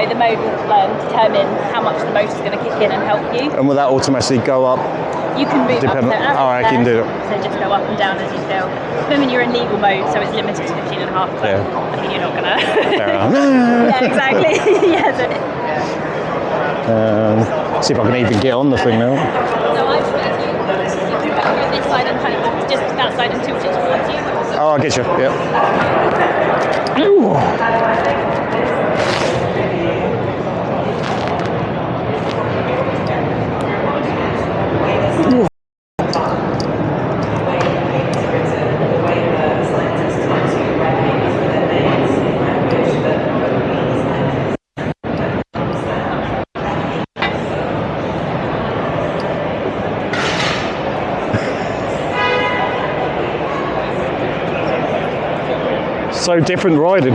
the mode will determine how much the motor's going to kick in and help you. And will that automatically go up? You can move up. Oh, I can do it. So just go up and down as you feel. Then you're in legal mode, so it's limited to 15.5. But Yeah. I mean, you're not going to. Yeah, exactly. Yeah. See if I can even get on the thing now. So I've made you can go this side and hold just that side and tilt it towards you. Oh, I get you. Yeah. Ooh. So different riding.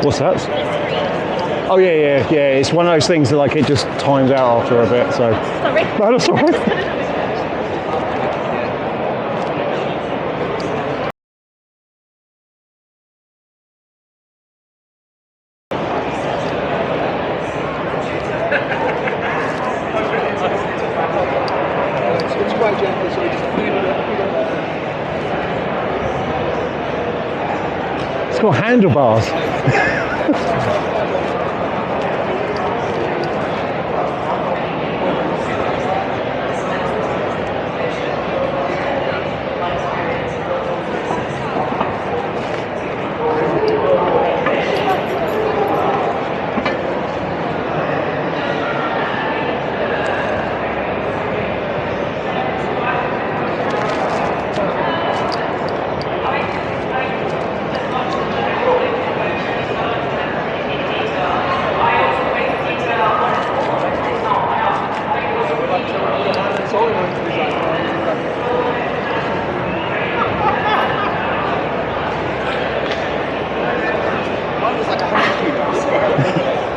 What's that? Oh yeah. It's one of those things that like it just times out after a bit. So. Sorry. No, that's all right. It's got handlebars.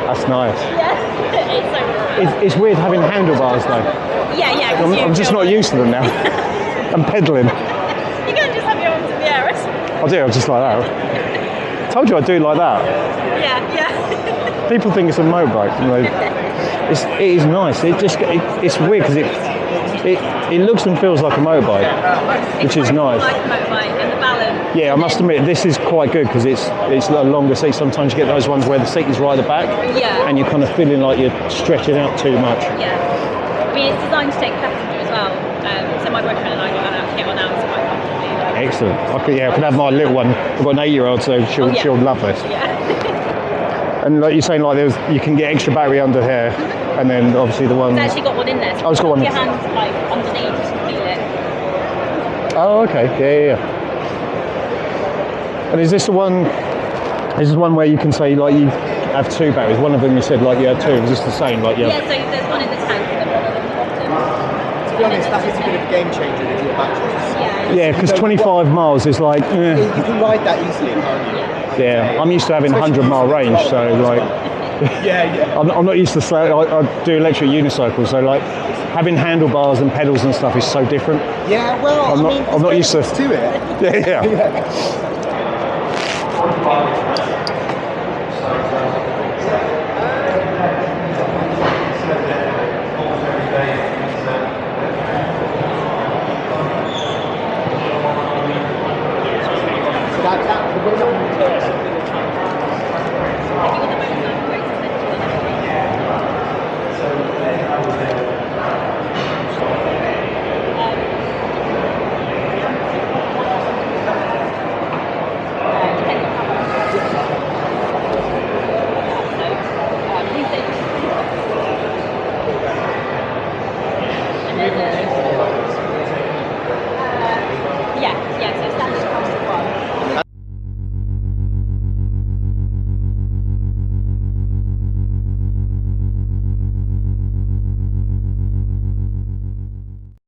That's nice. Yeah, it's so cool. It's weird having handlebars though. Yeah. I'm just not used to them now. I'm pedaling. You can just have your arms in the air. I do, I'm just like that. Told you I do like that. Yeah. People think it's a motorbike. It is nice. It's weird because it looks and feels like a motorbike, which is nice. Like a motorbike and the balance. Yeah, I must admit this is quite good because it's a longer seat. Sometimes you get those ones where the seat is right at the back, and you're kind of feeling like you're stretching out too much. Yeah, I mean it's designed to take a passenger as well. So my boyfriend and I get on out quite comfortably. Excellent. I could have my little one. I've got an 8-year-old, so she'll love this. Yeah. And like you're saying, like you can get extra battery under here, and then obviously the one. It's actually got one in there. So it's got one. Your hands like underneath to feel it. Oh, okay. Yeah. And is this the one? Is this one where you can say like you have 2 batteries? One of them you said like you had 2. Is this the same? Like Yeah. So there's one in the tank and one on the bottom. To be honest, that is a bit of a game changer with your batteries. Yeah. Yeah, because 25 miles is like. You can ride that easily, can't you? Yeah, I'm used to having 100-mile range, so like. Yeah. I'm not used to slow. I do electric unicycles, so like having handlebars and pedals and stuff is so different. Yeah, well, I'm not used to it. Yeah.